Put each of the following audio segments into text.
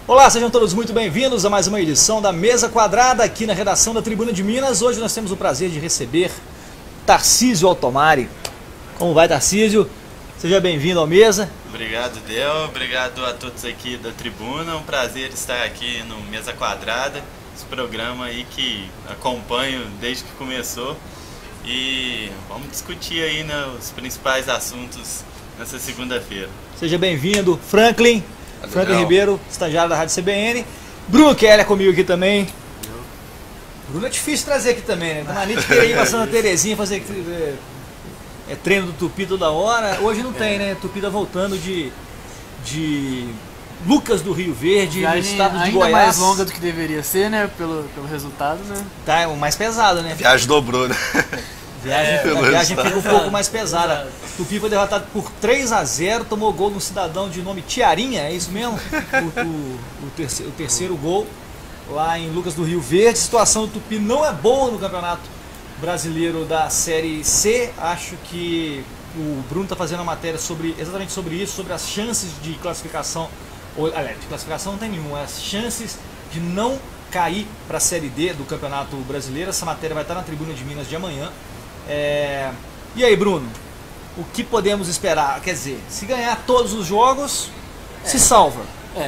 Olá, sejam todos muito bem-vindos a mais uma edição da Mesa Quadrada aqui na redação da Tribuna de Minas. Hoje nós temos o prazer de receber Tarcísio Altomari. Como vai, Tarcísio? Seja bem-vindo ao Mesa. Obrigado, Del. Obrigado a todos aqui da Tribuna. É um prazer estar aqui no Mesa Quadrada, esse programa aí que acompanho desde que começou. E vamos discutir aí, né, os principais assuntos nessa segunda-feira. Seja bem-vindo, Franklin. Franklin Ribeiro, estagiário da Rádio CBN. Bruno Keller comigo aqui também. Bruno é difícil trazer aqui também, né? A gente queria ir passando a Terezinha fazer treino do Tupi toda hora. Hoje não tem, né? Tupi tá voltando de Lucas do Rio Verde, no estado de Goiás. Ainda mais longa do que deveria ser, né? Pelo resultado, né? Tá, é o mais pesado, né? A viagem dobrou, né? A viagem fica um pouco mais pesada. Tupi foi derrotado por 3-0, tomou gol no cidadão de nome Tiarinha, é isso mesmo? O terceiro gol lá em Lucas do Rio Verde. A situação do Tupi não é boa no Campeonato Brasileiro da Série C. Acho que o Bruno está fazendo uma matéria exatamente sobre isso, sobre as chances de classificação. Aliás, de classificação não tem nenhuma, as chances de não cair para a Série D do Campeonato Brasileiro. Essa matéria vai estar na Tribuna de Minas de amanhã. E aí, Bruno, o que podemos esperar? Quer dizer, se ganhar todos os jogos, se salva.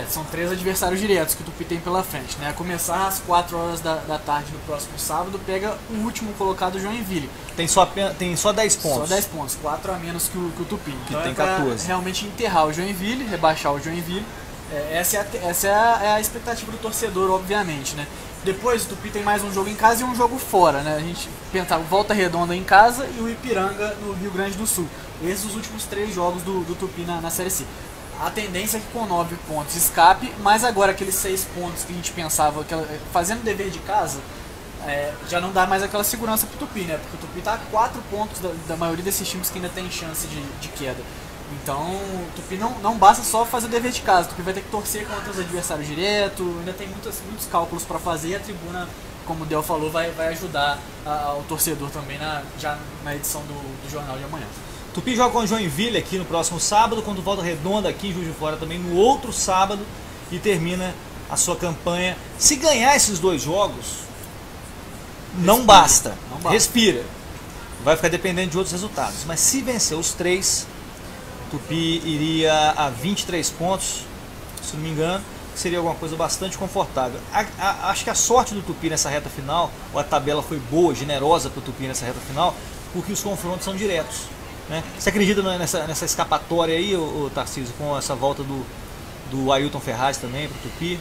São 3 adversários diretos que o Tupi tem pela frente, né? A começar às 4 horas da tarde no próximo sábado, pega o último colocado, Joinville. Tem só 10 pontos. Só 10 pontos, 4 a menos que o Tupi. Que então tem 14. Realmente enterrar o Joinville, rebaixar o Joinville. Essa é a expectativa do torcedor, obviamente, né? Depois o Tupi tem mais um jogo em casa e um jogo fora, né? A gente pensa Volta Redonda em casa e o Ipiranga no Rio Grande do Sul. Esses são os últimos 3 jogos do Tupi na Série C. A tendência é que com 9 pontos escape, mas agora aqueles 6 pontos que a gente pensava, fazendo dever de casa, já não dá mais aquela segurança pro Tupi, né? Porque o Tupi tá a 4 pontos da maioria desses times que ainda tem chance de queda. Então, o Tupi não basta só fazer o dever de casa, o Tupi vai ter que torcer contra os adversários direto, ainda tem muitos cálculos para fazer e a Tribuna, como o Del falou, vai ajudar o torcedor também já na edição do Jornal de amanhã. Tupi joga com o Joinville aqui no próximo sábado, quando Volta Redonda aqui em Juiz de Fora também no outro sábado e termina a sua campanha. Se ganhar esses 2 jogos, não basta. Respira. Vai ficar dependendo de outros resultados, mas se vencer os 3... Tupi iria a 23 pontos, se não me engano, seria alguma coisa bastante confortável. Acho que a sorte do Tupi nessa reta final, ou a tabela foi boa, generosa para o Tupi nessa reta final, porque os confrontos são diretos, né? Você acredita nessa escapatória aí, Tarcísio, com essa volta do Ailton Ferraz também para o Tupi?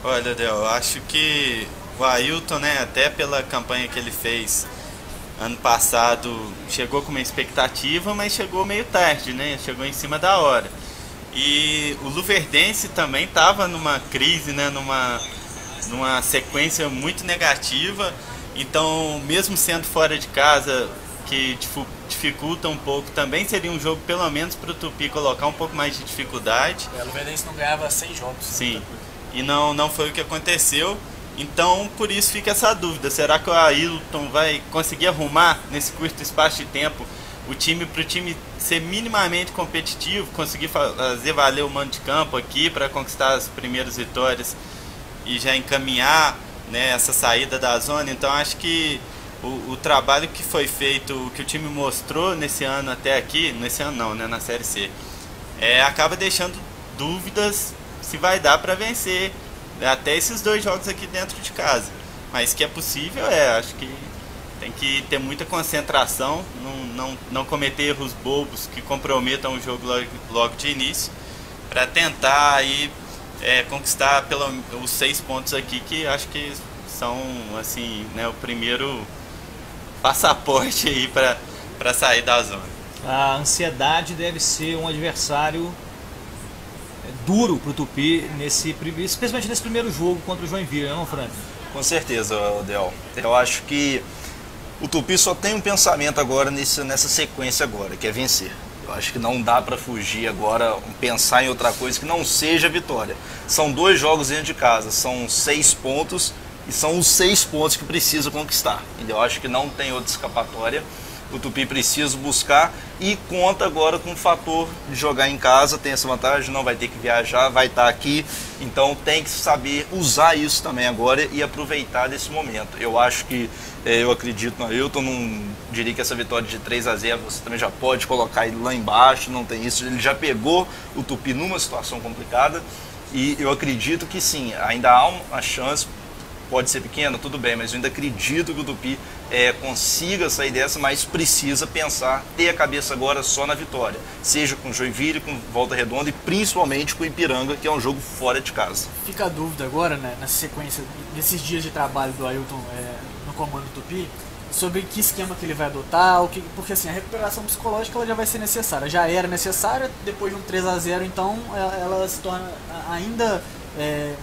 Olha, Del, eu acho que o Ailton, né, até pela campanha que ele fez ano passado, chegou com uma expectativa, mas chegou meio tarde, né? Chegou em cima da hora. E o Luverdense também estava numa crise, né? Numa sequência muito negativa. Então, mesmo sendo fora de casa, que dificulta um pouco, também seria um jogo, pelo menos, para o Tupi colocar um pouco mais de dificuldade. O Luverdense não ganhava 6 jogos. Sim, e não foi o que aconteceu. Então, por isso fica essa dúvida, será que o Ailton vai conseguir arrumar nesse curto espaço de tempo o time para o time ser minimamente competitivo, conseguir fazer valer o mando de campo aqui para conquistar as primeiras vitórias e já encaminhar, né, essa saída da zona? Então, acho que o trabalho que foi feito, o que o time mostrou nesse ano até aqui, nesse ano não, né, na Série C, acaba deixando dúvidas se vai dar para vencer até esses 2 jogos aqui dentro de casa. Mas que é possível, acho que tem que ter muita concentração, não cometer erros bobos que comprometam o jogo logo de início, para tentar aí, conquistar os 6 pontos aqui, que acho que são, assim, né, o primeiro passaporte aí para sair da zona. A ansiedade deve ser um adversário duro para o Tupi, especialmente nesse primeiro jogo contra o Joinville, não, Frank? Com certeza, Del. Eu acho que o Tupi só tem um pensamento agora nessa sequência agora, que é vencer. Eu acho que não dá para fugir agora, pensar em outra coisa que não seja vitória. São 2 jogos dentro de casa, são 6 pontos e são os 6 pontos que precisa conquistar. Eu acho que não tem outra escapatória. o Tupi precisa buscar e conta agora com o fator de jogar em casa, tem essa vantagem, não vai ter que viajar, vai estar aqui, então tem que saber usar isso também agora e aproveitar desse momento. Eu acho que, eu acredito no Ailton, não diria que essa vitória de 3-0 você também já pode colocar ele lá embaixo, não tem isso, ele já pegou o Tupi numa situação complicada e eu acredito que sim, ainda há uma chance. Pode ser pequena, tudo bem, mas eu ainda acredito que o Tupi consiga sair dessa, mas precisa pensar, ter a cabeça agora só na vitória. Seja com Joinville, com Volta Redonda e principalmente com o Ipiranga, que é um jogo fora de casa. Fica a dúvida agora, né, nessa sequência, nesses dias de trabalho do Ailton no comando do Tupi, sobre que esquema que ele vai adotar, porque assim, a recuperação psicológica ela já vai ser necessária, já era necessária, depois de um 3-0, então ela se torna ainda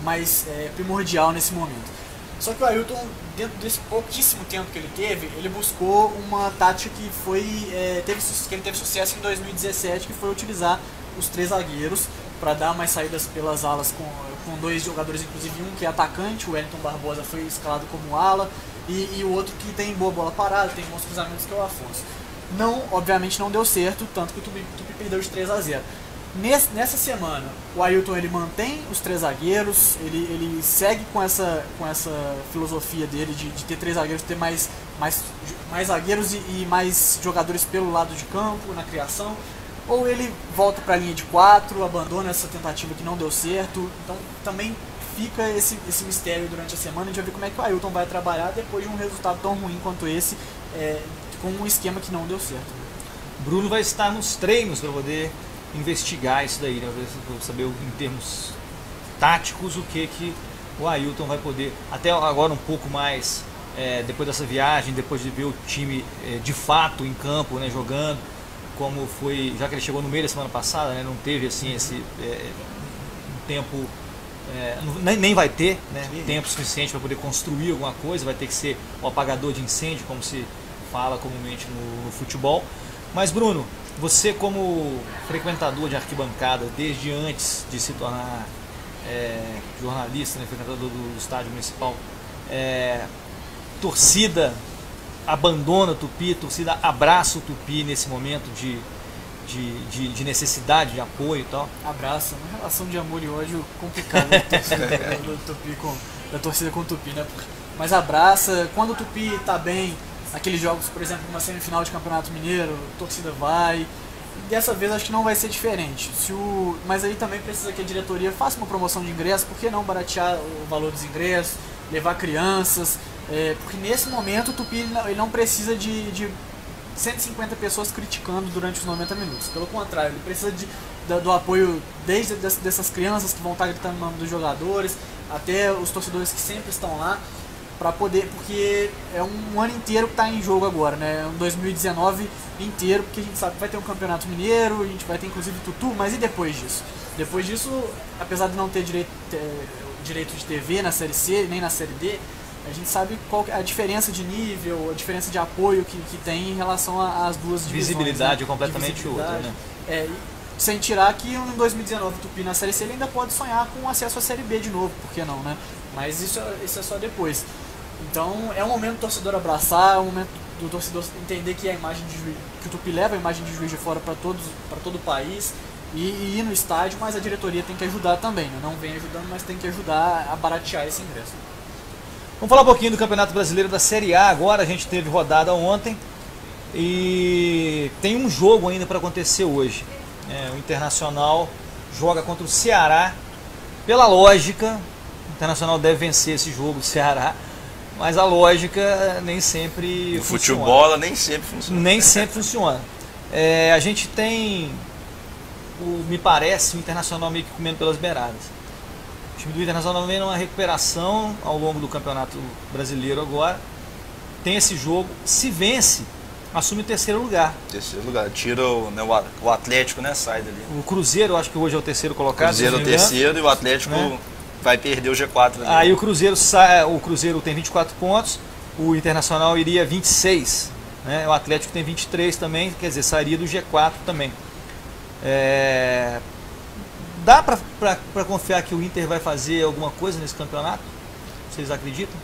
mais primordial nesse momento. Só que o Ailton, dentro desse pouquíssimo tempo que ele teve, ele buscou uma tática que ele teve sucesso em 2017, que foi utilizar os 3 zagueiros para dar mais saídas pelas alas com 2 jogadores, inclusive um que é atacante, o Wellington Barbosa foi escalado como ala, e o outro que tem boa bola parada, tem bons cruzamentos, que é o Afonso. Obviamente não deu certo, tanto que o Tupi perdeu de 3-0. Nessa semana, o Ailton ele mantém os 3 zagueiros, ele segue com essa filosofia dele de ter 3 zagueiros, ter mais zagueiros e mais jogadores pelo lado de campo, na criação, ou ele volta para a linha de 4, abandona essa tentativa que não deu certo. Então também fica esse mistério durante a semana, a gente vai ver como é que o Ailton vai trabalhar depois de um resultado tão ruim quanto esse, com um esquema que não deu certo. Bruno vai estar nos treinos para poder investigar isso daí, né? Para saber em termos táticos o que o Ailton vai poder, até agora um pouco mais, depois dessa viagem, depois de ver o time de fato em campo, né, jogando, como foi, já que ele chegou no meio da semana passada, né, não teve assim esse um tempo, nem vai ter, né, tempo suficiente para poder construir alguma coisa, vai ter que ser o apagador de incêndio, como se fala comumente no futebol. Mas Bruno, você como frequentador de arquibancada desde antes de se tornar jornalista, né, frequentador do estádio municipal, torcida abandona o Tupi, torcida abraça o Tupi nesse momento de necessidade, de apoio e tal? Abraça, uma relação de amor e ódio complicada da torcida com o Tupi, né? Mas abraça, quando o Tupi está bem, aqueles jogos, por exemplo, uma semifinal de Campeonato Mineiro, a torcida vai. Dessa vez acho que não vai ser diferente. Mas aí também precisa que a diretoria faça uma promoção de ingressos, por que não baratear o valor dos ingressos, levar crianças, porque nesse momento o Tupi ele não precisa de 150 pessoas criticando durante os 90 minutos. Pelo contrário, ele precisa do apoio desde dessas crianças que vão estar gritando o nome dos jogadores, até os torcedores que sempre estão lá, para poder, porque é um ano inteiro que está em jogo agora, né? Um 2019 inteiro, porque a gente sabe que vai ter um Campeonato Mineiro, a gente vai ter inclusive Tutu, mas e depois disso? Depois disso, apesar de não ter direito de TV na Série C, nem na Série D, a gente sabe qual é a diferença de nível, a diferença de apoio que tem em relação às duas divisões. Visibilidade, né? Completamente outra, né? Sem tirar que em 2019 o Tupi na Série C ele ainda pode sonhar com acesso à Série B de novo, por que não, né? Mas isso é só depois. Então é um momento do torcedor abraçar, é um momento do torcedor entender que a imagem de Juiz, que o Tupi leva a imagem de Juiz de Fora para todo o país e ir no estádio, mas a diretoria tem que ajudar também, né? Não vem ajudando, mas tem que ajudar a baratear esse ingresso. Vamos falar um pouquinho do Campeonato Brasileiro da Série A agora. A gente teve rodada ontem e tem um jogo ainda para acontecer hoje. O Internacional joga contra o Ceará. Pela lógica, o Internacional deve vencer esse jogo, o Ceará. Mas a lógica nem sempre funciona. Futebol nem sempre funciona. Nem sempre funciona. A gente tem, me parece, o Internacional meio que comendo pelas beiradas. O time do Internacional vem numa recuperação ao longo do Campeonato Brasileiro agora. Tem esse jogo, se vence, assume o terceiro lugar. Terceiro lugar, tira o Atlético, né, sai dali. O Cruzeiro, eu acho que hoje é o terceiro colocado. O Cruzeiro é o terceiro e o Atlético, né, vai perder o G4. Ali. Aí o Cruzeiro tem 24 pontos, o Internacional iria 26, né? O Atlético tem 23 também, quer dizer, sairia do G4 também. Dá pra confiar que o Inter vai fazer alguma coisa nesse campeonato? Vocês acreditam?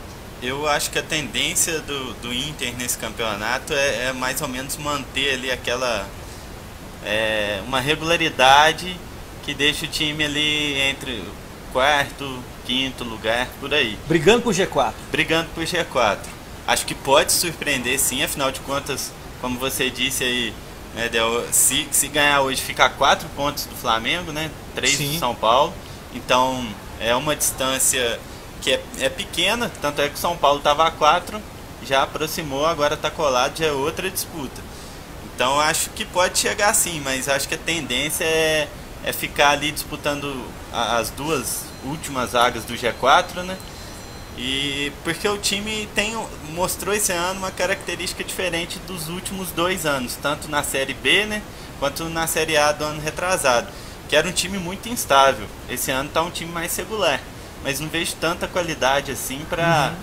Eu acho que a tendência do Inter nesse campeonato é mais ou menos manter ali aquela uma regularidade que deixa o time ali entre quarto, quinto lugar, por aí. Brigando por G4. Brigando por G4. Acho que pode surpreender sim, afinal de contas, como você disse aí, né, se ganhar hoje fica a 4 pontos do Flamengo, né, 3 do São Paulo. Então é uma distância que é pequena, tanto é que o São Paulo estava a 4, já aproximou, agora está colado, já é outra disputa. Então acho que pode chegar sim, mas acho que a tendência é ficar ali disputando as duas últimas vagas do G4, né? E porque o time mostrou esse ano uma característica diferente dos últimos 2 anos, tanto na Série B, né, quanto na Série A do ano retrasado, que era um time muito instável. Esse ano está um time mais regular, mas não vejo tanta qualidade assim para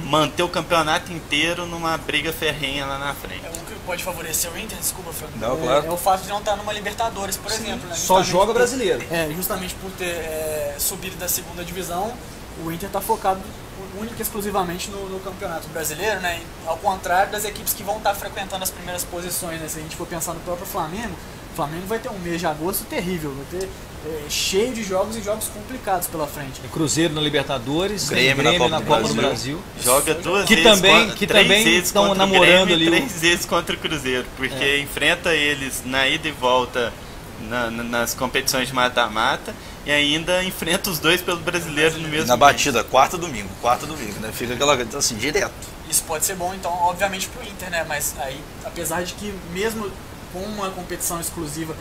manter o campeonato inteiro numa briga ferrenha lá na frente. O que pode favorecer o Inter, desculpa, Fernando, não, claro. É o fato de não estar numa Libertadores, por exemplo. Né? Só joga brasileiro. Justamente por ter subido da segunda divisão, o Inter está focado única e exclusivamente no campeonato brasileiro, né? Ao contrário das equipes que vão estar frequentando as primeiras posições, né? Se a gente for pensar no próprio Flamengo, o Flamengo vai ter um mês de agosto terrível, vai ter cheio de jogos e jogos complicados pela frente. Cruzeiro na Libertadores, Grêmio na Copa do Brasil. Joga 2 que vezes, que também estão namorando ali 3 vezes contra o Cruzeiro, porque enfrenta eles na ida e volta nas competições de mata-mata e ainda enfrenta os dois pelo brasileiro no mesmo na batida, quarta domingo, né? Fica aquela assim, direto. Isso pode ser bom, então, obviamente pro Inter, né? Mas aí, apesar de que mesmo com uma competição exclusiva,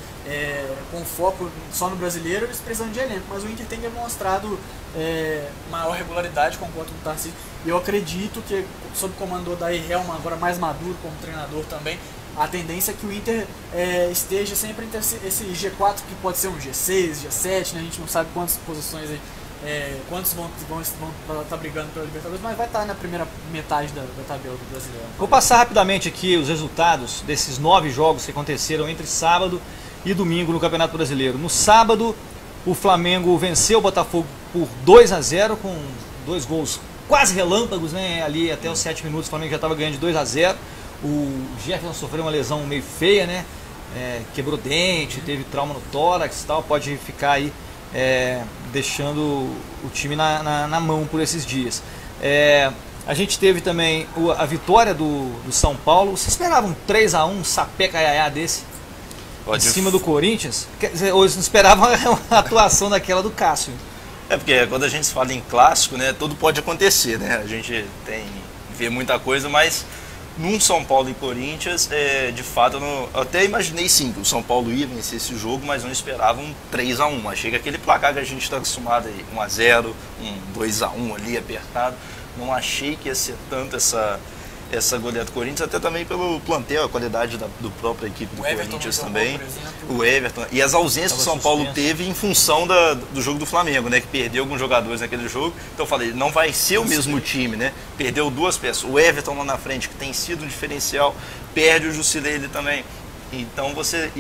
com foco só no brasileiro, eles precisam de elenco, mas o Inter tem demonstrado maior regularidade, concordo com o Tarcísio, e eu acredito que, sob o comando do Odair Hellmann, agora mais maduro como treinador também, a tendência é que o Inter esteja sempre entre esse G4, que pode ser um G6, G7, né? A gente não sabe quantas posições, quantos vão estar brigando pela Libertadores, mas vai estar na primeira metade da tabela do Brasileiro. Vou passar rapidamente aqui os resultados desses 9 jogos que aconteceram entre sábado e domingo no Campeonato Brasileiro. No sábado, o Flamengo venceu o Botafogo por 2-0, com 2 gols quase relâmpagos, né? Ali até os 7 minutos o Flamengo já estava ganhando de 2-0. O Jefferson sofreu uma lesão meio feia, né? Quebrou dente, teve trauma no tórax e tal, pode ficar aí deixando o time na mão por esses dias. A gente teve também a vitória do São Paulo. Você esperava um 3-1 sapé caiaiá desse? Em cima do Corinthians? Quer dizer, hoje não esperava uma atuação daquela do Cássio. Porque quando a gente fala em clássico, né, tudo pode acontecer, né? A gente vê muita coisa, mas num São Paulo e Corinthians, de fato, eu até imaginei sim que o São Paulo ia vencer esse jogo, mas não esperava um 3-1. Achei que aquele placar que a gente está acostumado aí, 1-0, um 2-1 ali apertado, não achei que ia ser tanto essa goleada do Corinthians, até também pelo plantel, a qualidade do própria equipe do Corinthians também. O Everton. E as ausências que o São Paulo teve em função do jogo do Flamengo, né? Que perdeu alguns jogadores naquele jogo. Então eu falei, não vai ser o mesmo time, né? Perdeu 2 peças. O Everton lá na frente, que tem sido um diferencial, perde o Jusilei também. Então você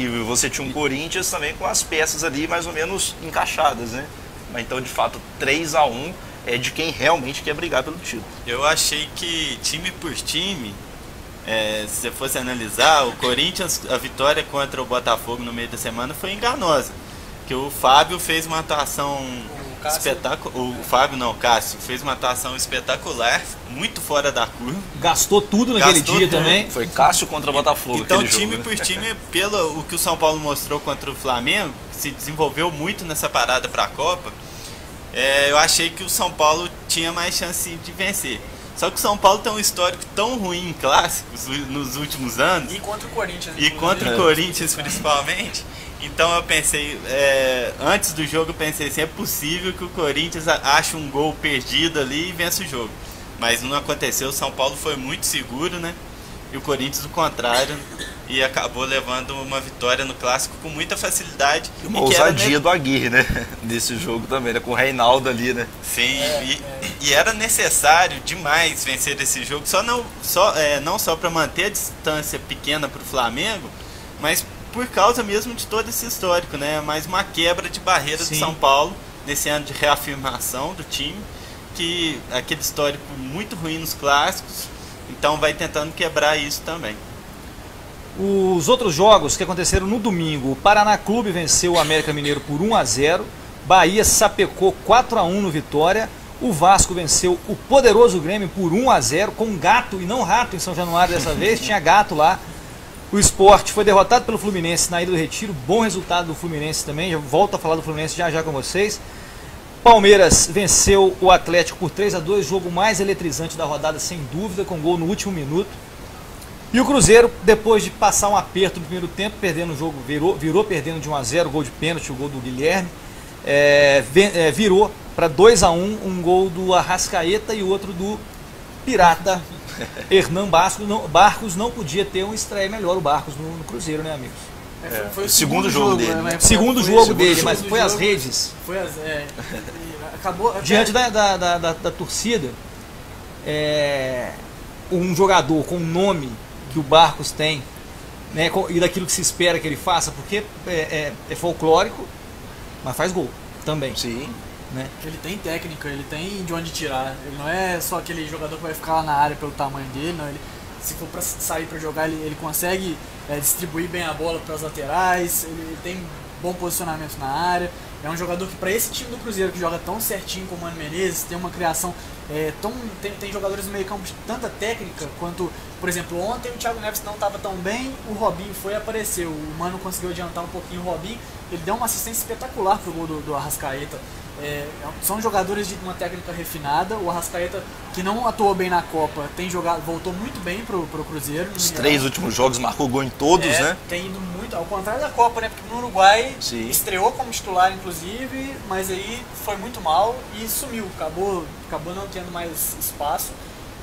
tinha um Corinthians também com as peças ali mais ou menos encaixadas, né? Mas então, de fato, 3-1 é de quem realmente quer brigar pelo título. Eu achei que time por time, se você fosse analisar, o Corinthians, a vitória contra o Botafogo no meio da semana foi enganosa. Que o Fábio fez uma atuação espetacular. O Fábio não, o Cássio fez uma atuação espetacular, muito fora da curva. Gastou tudo naquele dia também. Foi Cássio contra o Botafogo. Então, time por time, pelo o que o São Paulo mostrou contra o Flamengo, se desenvolveu muito nessa parada para a Copa. Eu achei que o São Paulo tinha mais chance de vencer. Só que o São Paulo tem um histórico tão ruim em clássicos nos últimos anos. E contra o Corinthians. E contra o Corinthians, principalmente. Então eu pensei, antes do jogo eu pensei assim, é possível que o Corinthians ache um gol perdido ali e vença o jogo. Mas não aconteceu, o São Paulo foi muito seguro, né? E o Corinthians o contrário, e acabou levando uma vitória no clássico com muita facilidade. E uma ousadia do Aguirre, né? Desse jogo também, né? Com o Reinaldo ali, né? Sim, e era necessário demais vencer esse jogo, não só para manter a distância pequena para o Flamengo, mas por causa mesmo de todo esse histórico, né? Mais uma quebra de barreira do São Paulo nesse ano de reafirmação do time. que aquele histórico muito ruim nos clássicos, então vai tentando quebrar isso também. Os outros jogos que aconteceram no domingo, o Paraná Clube venceu o América Mineiro por 1-0, Bahia sapecou 4-1 no Vitória, o Vasco venceu o poderoso Grêmio por 1-0, com gato e não rato em São Januário dessa vez, tinha gato lá. O Sport foi derrotado pelo Fluminense na Ilha do Retiro, bom resultado do Fluminense também, já volto a falar do Fluminense já com vocês. Palmeiras venceu o Atlético por 3-2, jogo mais eletrizante da rodada sem dúvida, com gol no último minuto. E o Cruzeiro, depois de passar um aperto no primeiro tempo, perdendo o jogo, virou perdendo de 1-0, gol de pênalti, o gol do Guilherme, virou para 2-1, um gol do Arrascaeta e outro do Pirata Hernan Barcos. Não podia ter uma estreia melhor o Barcos no Cruzeiro, né, amigos? Foi o segundo jogo dele. Né? Segundo jogo dele, mas foi às redes. Foi acabou diante da torcida, um jogador com o nome que o Barcos tem, né, e daquilo que se espera que ele faça, porque é folclórico, mas faz gol também. Sim. Né? Ele tem técnica, ele tem de onde tirar. Ele não é só aquele jogador que vai ficar lá na área pelo tamanho dele, não. Ele, se for para sair para jogar, ele consegue distribuir bem a bola para as laterais, ele tem bom posicionamento na área. É um jogador que, para esse time do Cruzeiro, que joga tão certinho como o Mano Menezes, tem uma criação, tem jogadores no meio campo de tanta técnica quanto, por exemplo, ontem o Thiago Neves não estava tão bem, o Robinho foi e apareceu, o Mano conseguiu adiantar um pouquinho o Robinho, ele deu uma assistência espetacular pro gol do Arrascaeta. São jogadores de uma técnica refinada. O Arrascaeta, que não atuou bem na Copa, voltou muito bem pro Cruzeiro. Os 3 últimos jogos marcou gol em todos, né? Tem ido muito, ao contrário da Copa, né? Porque no Uruguai Sim. estreou como titular, inclusive, mas aí foi muito mal e sumiu. Acabou não tendo mais espaço.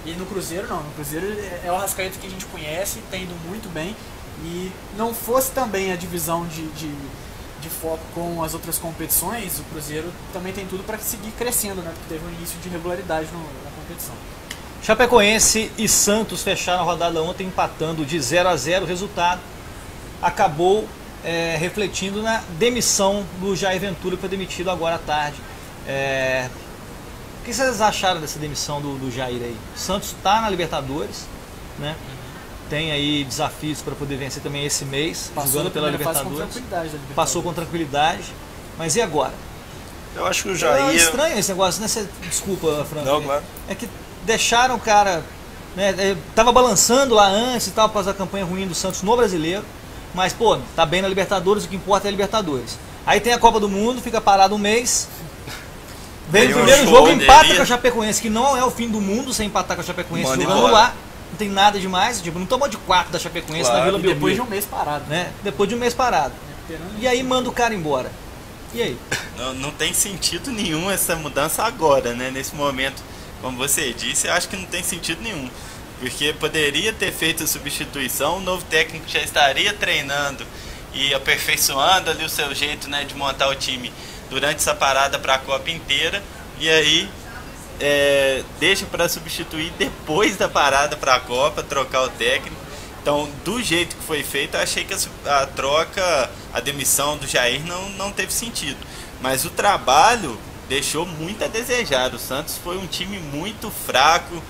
E no Cruzeiro não, no Cruzeiro é o Arrascaeta que a gente conhece, tem ido muito bem. E não fosse também a divisão de foco com as outras competições, o Cruzeiro também tem tudo para seguir crescendo, né? Porque teve um início de regularidade na competição. Chapecoense e Santos fecharam a rodada ontem empatando de 0-0. O resultado acabou refletindo na demissão do Jair Ventura, que foi demitido agora à tarde. O que vocês acharam dessa demissão do Jair aí? O Santos está na Libertadores, né? Tem aí desafios para poder vencer também esse mês, jogando pela Libertadores. Passou com tranquilidade. Mas e agora? Eu acho que o Jair... É estranho esse negócio, né? Desculpa, Franco. Não, claro. É que deixaram o cara... Né? Tava balançando lá antes e tal, após a campanha ruim do Santos no Brasileiro. Mas, pô, tá bem na Libertadores, o que importa é a Libertadores. Aí tem a Copa do Mundo, fica parado um mês. Vem o primeiro jogo, empata com a Chapecoense, que não é o fim do mundo sem empatar com a Chapecoense, jogando lá. Não tem nada demais, tipo, não tomou de 4 da Chapecoense na Vila Belmiro. Depois de um mês parado. Né? Depois de um mês parado. E aí manda o cara embora. E aí? Não tem sentido nenhum essa mudança agora, né? Nesse momento, como você disse, eu acho que não tem sentido nenhum. Porque poderia ter feito a substituição, o novo técnico já estaria treinando e aperfeiçoando ali o seu jeito, né, de montar o time durante essa parada para a Copa inteira. E aí... deixa para substituir depois da parada para a Copa, trocar o técnico. Então, do jeito que foi feito, eu achei que a troca, a demissão do Jair não teve sentido. Mas o trabalho deixou muito a desejar. O Santos foi um time muito fraco,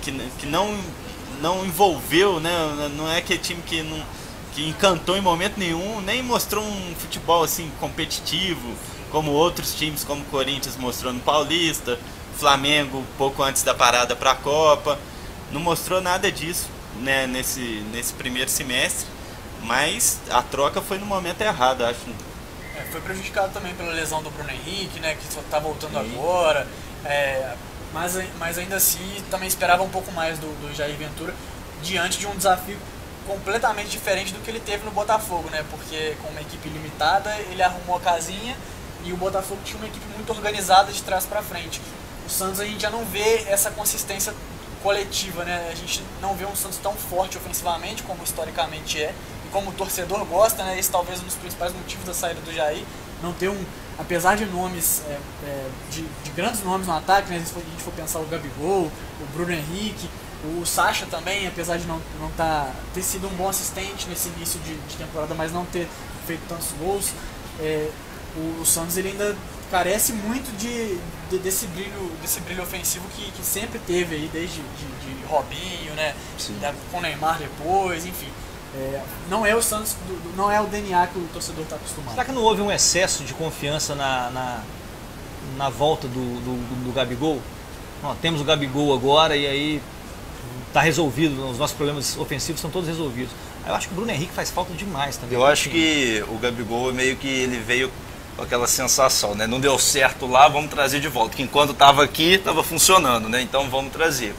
que não envolveu, né? Não é aquele time que encantou em momento nenhum, nem mostrou um futebol assim competitivo, como outros times, como o Corinthians mostrou no Paulista, Flamengo pouco antes da parada para a Copa, não mostrou nada disso, né, nesse primeiro semestre, mas a troca foi no momento errado, acho. Foi prejudicado também pela lesão do Bruno Henrique, né, que só está voltando agora, mas ainda assim também esperava um pouco mais do Jair Ventura, diante de um desafio completamente diferente do que ele teve no Botafogo, né, porque com uma equipe limitada ele arrumou a casinha. E o Botafogo tinha uma equipe muito organizada de trás para frente. O Santos a gente já não vê essa consistência coletiva, né? A gente não vê um Santos tão forte ofensivamente como historicamente é. E como o torcedor gosta, né? Esse talvez um dos principais motivos da saída do Jair. Não ter apesar de nomes, de grandes nomes no ataque, né? Se a gente for pensar o Gabigol, o Bruno Henrique, o Sacha também, apesar de não ter sido um bom assistente nesse início de temporada, mas não ter feito tantos gols. O Santos ele ainda carece muito desse brilho ofensivo que sempre teve aí, desde de Robinho, né? Com Neymar depois, enfim. Não é o Santos, não é o DNA que o torcedor está acostumado. Será que não houve um excesso de confiança na volta do Gabigol? Temos o Gabigol agora e aí está resolvido, os nossos problemas ofensivos estão todos resolvidos. Eu acho que o Bruno Henrique faz falta demais também. Eu acho que o Gabigol meio que ele veio com aquela sensação, né? Não deu certo lá, vamos trazer de volta. Que enquanto estava aqui, estava funcionando, né? Então vamos trazer.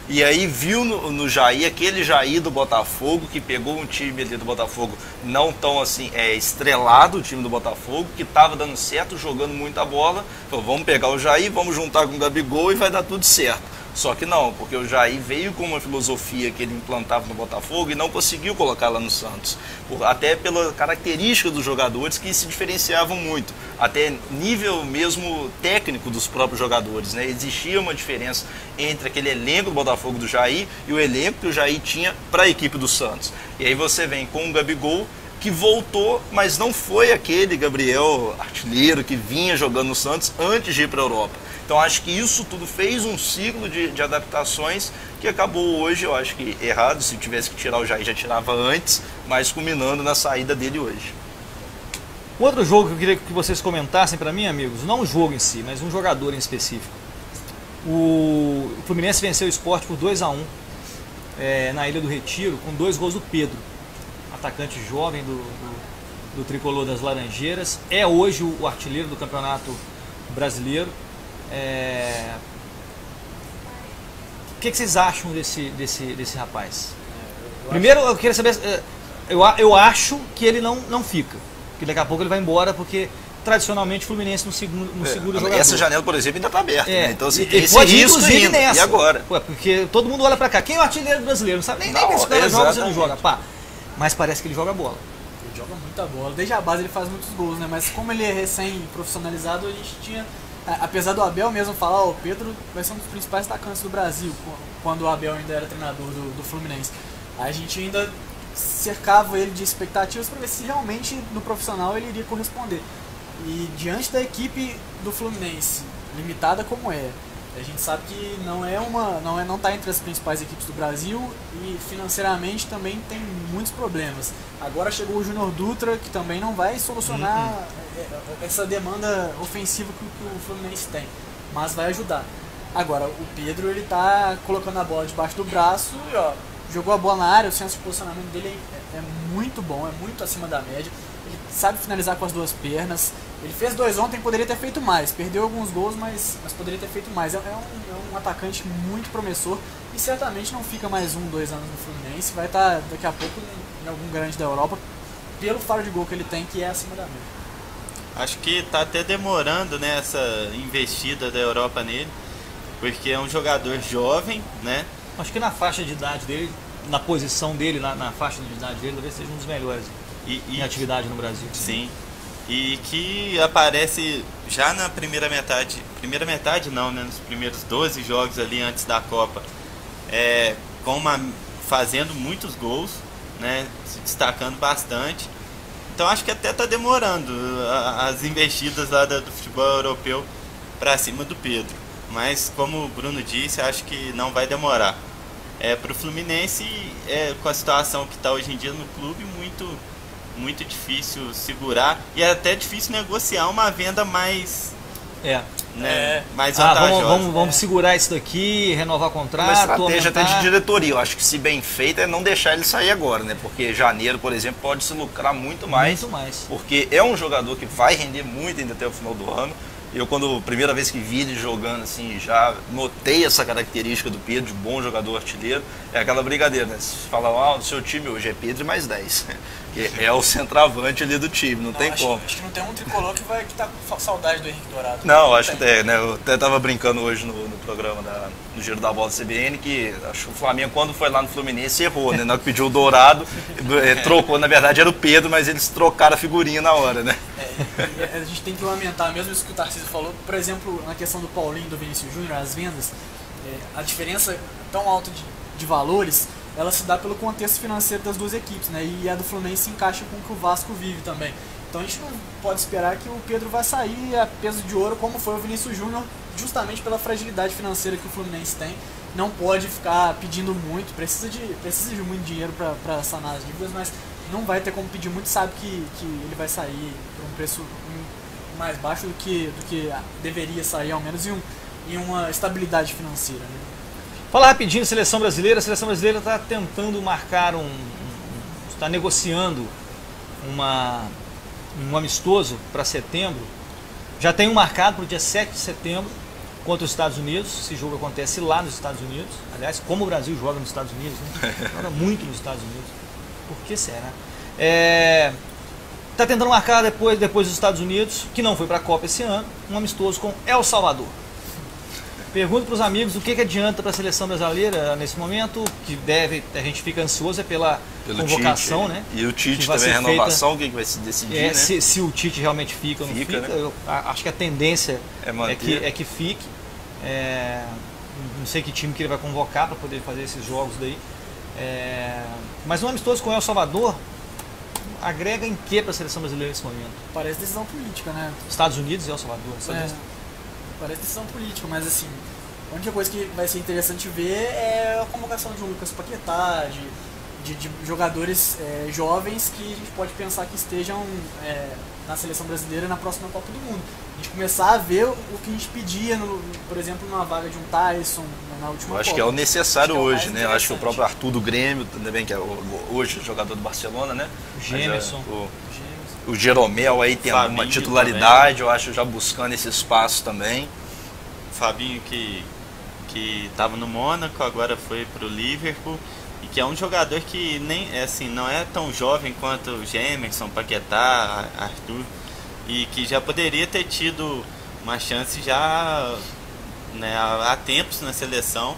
E aí viu no Jair, aquele Jair do Botafogo, que pegou um time ali do Botafogo não tão assim, estrelado, o time do Botafogo, que estava dando certo, jogando muita bola. Falou, vamos pegar o Jair, vamos juntar com o Gabigol e vai dar tudo certo. Só que não, porque o Jair veio com uma filosofia que ele implantava no Botafogo e não conseguiu colocar lá no Santos. Até pela característica dos jogadores que se diferenciavam muito. Até nível mesmo técnico dos próprios jogadores, né? Existia uma diferença entre aquele elenco do Botafogo do Jair e o elenco que o Jair tinha para a equipe do Santos. E aí você vem com o Gabigol, que voltou, mas não foi aquele Gabriel artilheiro que vinha jogando no Santos antes de ir para a Europa. Então acho que isso tudo fez um ciclo de adaptações que acabou hoje, eu acho que errado, se tivesse que tirar o Jair já tirava antes, mas culminando na saída dele hoje. Um outro jogo que eu queria que vocês comentassem para mim, amigos, não o jogo em si, mas um jogador em específico. O Fluminense venceu o Sport por 2-1 na Ilha do Retiro, com 2 gols do Pedro, atacante jovem do tricolor das Laranjeiras, é hoje o artilheiro do Campeonato Brasileiro. O que vocês acham desse rapaz? Primeiro, eu queria saber, eu acho que ele não fica, que daqui a pouco ele vai embora, porque tradicionalmente o Fluminense não segura o jogador. Essa janela, por exemplo, ainda está aberta, né? Então assim, tem esse risco ainda. E agora? Porque todo mundo olha pra cá, quem é o artilheiro brasileiro? Não sabe nem que esse cara joga, você não joga, pá. Mas parece que ele joga bola. Ele joga muita bola, desde a base ele faz muitos gols, né? Mas como ele é recém-profissionalizado, a gente tinha... Apesar do Abel mesmo falar, o Pedro vai ser um dos principais atacantes do Brasil, quando o Abel ainda era treinador do Fluminense. A gente ainda cercava ele de expectativas para ver se realmente no profissional ele iria corresponder. E diante da equipe do Fluminense, limitada como é, a gente sabe que não está entre as principais equipes do Brasil e financeiramente também tem muitos problemas. Agora chegou o Júnior Dutra, que também não vai solucionar essa demanda ofensiva que o Fluminense tem, mas vai ajudar. Agora, o Pedro, ele tá colocando a bola debaixo do braço e jogou a bola na área, o senso de posicionamento dele é muito bom, é muito acima da média. Ele sabe finalizar com as 2 pernas. Ele fez 2 ontem, poderia ter feito mais. Perdeu alguns gols, mas poderia ter feito mais. É um atacante muito promissor e certamente não fica mais 1-2 anos no Fluminense. Vai estar daqui a pouco em algum grande da Europa, pelo faro de gol que ele tem, que é acima da média. Acho que está até demorando, né, essa investida da Europa nele, porque é um jogador jovem, né? Acho que na faixa de idade dele, na posição dele, na faixa de idade dele, talvez seja um dos melhores em atividade no Brasil. Sim. E que aparece já na primeira metade não, né, nos primeiros 12 jogos ali antes da Copa, fazendo muitos gols, né, se destacando bastante. Então acho que até está demorando as investidas lá do futebol europeu para cima do Pedro. Mas como o Bruno disse, acho que não vai demorar. Para o Fluminense, com a situação que está hoje em dia no clube, muito difícil segurar e é até difícil negociar uma venda mais mais vantajosa. Vamos segurar isso daqui, renovar o contrato. Uma estratégia até de diretoria. Eu acho que se bem feita é não deixar ele sair agora, né? Porque janeiro, por exemplo, pode se lucrar muito mais. Porque é um jogador que vai render muito ainda até o final do ano. Eu, primeira vez que vi ele jogando, assim, já notei essa característica do Pedro, de bom jogador artilheiro. É aquela brincadeira, né? Se falam, o seu time hoje é Pedro e mais 10. Que é o centroavante ali do time, não tem como. Acho que não tem um tricolor que tá com saudade do Henrique Dourado. Não, acho que né? Eu até tava brincando hoje no programa no Giro da Bola CBN, que acho que o Flamengo, quando foi lá no Fluminense, errou, né? Na hora que pediu o Dourado, trocou, na verdade era o Pedro, mas eles trocaram a figurinha na hora, né? E a gente tem que lamentar mesmo isso que o Tarcísio falou, por exemplo, na questão do Paulinho e do Vinícius Júnior, as vendas, a diferença tão alta de valores, ela se dá pelo contexto financeiro das duas equipes, né? E a do Fluminense se encaixa com o que o Vasco vive também. Então a gente não pode esperar que o Pedro vá sair a peso de ouro como foi o Vinícius Júnior, justamente pela fragilidade financeira que o Fluminense tem. Não pode ficar pedindo muito, precisa de muito dinheiro para sanar as dívidas, mas não vai ter como pedir muito, sabe que ele vai sair por um preço mais baixo do que deveria sair, ao menos em uma estabilidade financeira. Né? Fala rapidinho, Seleção Brasileira. A Seleção Brasileira está tentando marcar está negociando um amistoso para setembro. Já tem um marcado para o dia 7 de setembro contra os Estados Unidos. Esse jogo acontece lá nos Estados Unidos. Aliás, como o Brasil joga nos Estados Unidos, né? Joga muito nos Estados Unidos. Por que será? Está tentando marcar depois dos Estados Unidos, que não foi para a Copa esse ano, um amistoso com El Salvador. Pergunto para os amigos o que adianta para a seleção brasileira nesse momento, que a gente fica ansioso pela convocação, Tite, né? E o Tite também, a renovação, o que vai se decidir, né? Se o Tite realmente fica ou não fica, né? Eu acho que a tendência é que fique. Não sei que time que ele vai convocar para poder fazer esses jogos daí. Mas um amistoso com El Salvador agrega em que para a seleção brasileira nesse momento? Parece decisão política, né? Estados Unidos e El Salvador. Parece decisão política, mas assim, a única coisa que vai ser interessante ver é a convocação de um Lucas Paquetá, de jogadores jovens que a gente pode pensar que estejam na seleção brasileira na próxima Copa do Mundo. A gente começar a ver o que a gente pedia, por exemplo, numa vaga de um Tyson na última Copa. Eu acho que é o necessário hoje, né? Eu acho que o próprio Arthur do Grêmio, também, que é hoje jogador do Barcelona, né? O Gemerson. O Jeromel aí tem alguma titularidade, também. Eu acho, já buscando esse espaço também. O Fabinho que estava no Mônaco, agora foi para o Liverpool, e que é um jogador que não é tão jovem quanto o Gemerson, Paquetá, Arthur, e que já poderia ter tido uma chance já, né, há tempos na seleção,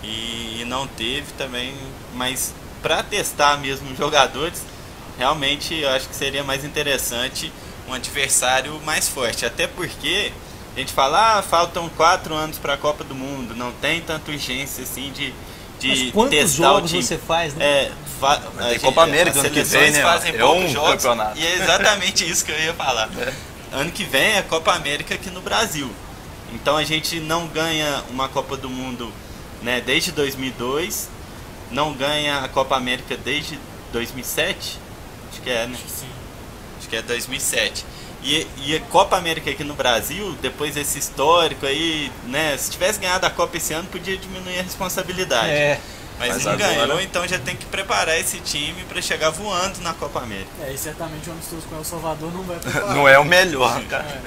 e não teve também, mas para testar mesmo jogadores, realmente eu acho que seria mais interessante um adversário mais forte, até porque a gente fala, faltam 4 anos para a Copa do Mundo, não tem tanta urgência assim de mas quantos testar jogos o time. você faz, né? Tem Copa América ano que vem, né? Fazem poucos jogos, campeonato. e é exatamente isso que eu ia falar. Ano que vem é Copa América aqui no Brasil. Então a gente não ganha uma Copa do Mundo, né, desde 2002, não ganha a Copa América desde 2007, acho que é, né? Acho que é 2007. E a Copa América aqui no Brasil, depois desse histórico aí, né? Se tivesse ganhado a Copa esse ano, podia diminuir a responsabilidade. Mas não ganhou, então já tem que preparar esse time para chegar voando na Copa América. E certamente o amistoso com o El Salvador não vai preparar. Não é o melhor, cara.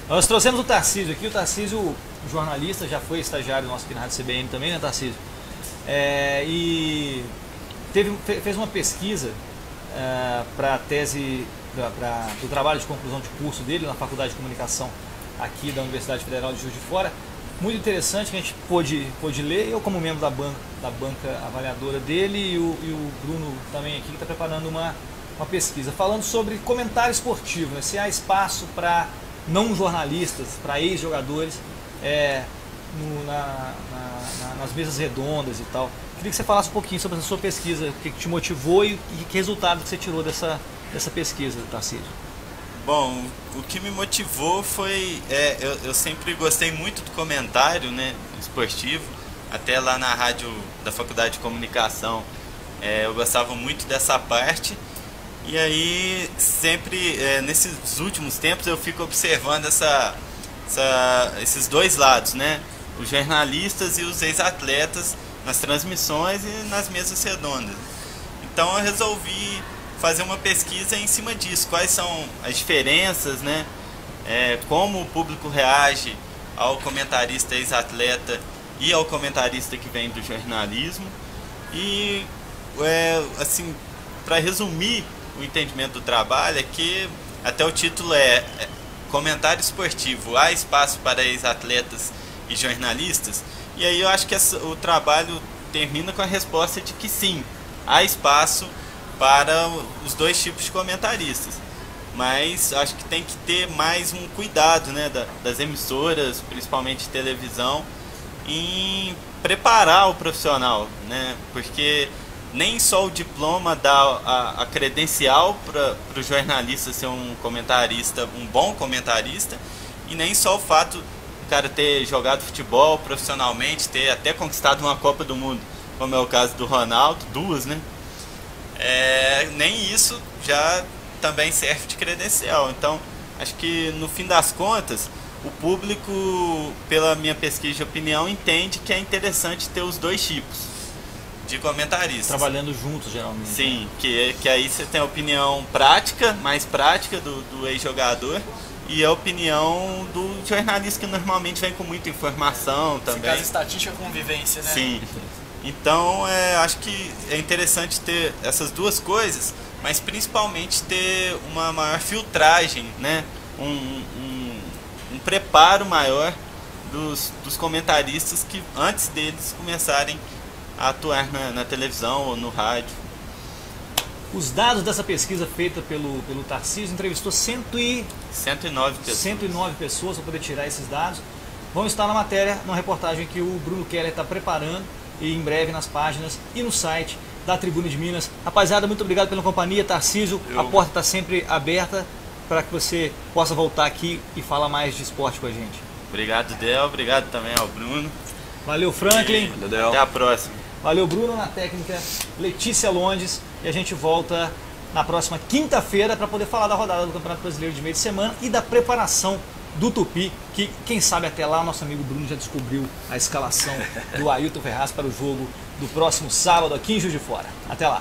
Nós trouxemos o Tarcísio aqui. O Tarcísio, jornalista, já foi estagiário nosso aqui na Rádio CBN também, né, Tarcísio? E fez uma pesquisa para a tese, do trabalho de conclusão de curso dele na Faculdade de Comunicação aqui da Universidade Federal de Juiz de Fora. Muito interessante, que a gente pôde ler, eu como membro da banca avaliadora dele e o Bruno também aqui, que está preparando uma pesquisa, falando sobre comentário esportivo, né? Se há espaço para não jornalistas, para ex-jogadores nas mesas redondas e tal. Queria que você falasse um pouquinho sobre a sua pesquisa, o que te motivou e que resultado que você tirou dessa pesquisa, Tarcísio. Bom, o que me motivou foi, eu sempre gostei muito do comentário, né, esportivo, até lá na rádio da Faculdade de Comunicação, eu gostava muito dessa parte, e aí sempre, nesses últimos tempos, eu fico observando esses dois lados, né, os jornalistas e os ex-atletas nas transmissões e nas mesas redondas. Então eu resolvi fazer uma pesquisa em cima disso, quais são as diferenças, né? Como o público reage ao comentarista ex-atleta e ao comentarista que vem do jornalismo. E, assim, para resumir o entendimento do trabalho, é que até o título é Comentário Esportivo, há espaço para ex-atletas e jornalistas? E aí eu acho que o trabalho termina com a resposta de que sim, há espaço para os dois tipos de comentaristas, mas acho que tem que ter mais um cuidado, né, das emissoras, principalmente televisão, em preparar o profissional, né, porque nem só o diploma dá a credencial para o jornalista ser um comentarista, um bom comentarista, e nem só o fato do cara ter jogado futebol profissionalmente, ter até conquistado uma Copa do Mundo, como é o caso do Ronaldo, 2, né? Nem isso já também serve de credencial. Então, acho que no fim das contas, o público, pela minha pesquisa de opinião, entende que é interessante ter os dois tipos de comentaristas. Trabalhando juntos, geralmente. Sim, que aí você tem a opinião prática, mais prática do ex-jogador, e a opinião do jornalista, que normalmente vem com muita informação também. Caso estatística com convivência, né? Sim. Então, acho que é interessante ter essas duas coisas, mas principalmente ter uma maior filtragem, né? Um preparo maior dos comentaristas, que antes deles começarem a atuar na televisão ou no rádio. Os dados dessa pesquisa feita pelo Tarcísio, entrevistou 109 pessoas. 109 pessoas para poder tirar esses dados. Vão estar na matéria, numa reportagem que o Bruno Keller está preparando, e em breve nas páginas e no site da Tribuna de Minas. Rapaziada, muito obrigado pela companhia. Tarcísio, a porta está sempre aberta para que você possa voltar aqui e falar mais de esporte com a gente. Obrigado, Del. Obrigado também ao Bruno. Valeu, Franklin. Valeu, Del. Até a próxima. Valeu, Bruno, na técnica, Letícia Londes, e a gente volta na próxima quinta-feira para poder falar da rodada do Campeonato Brasileiro de meio de semana e da preparação do Tupi, que quem sabe até lá o nosso amigo Bruno já descobriu a escalação do Ailton Ferraz para o jogo do próximo sábado aqui em Juiz de Fora. Até lá!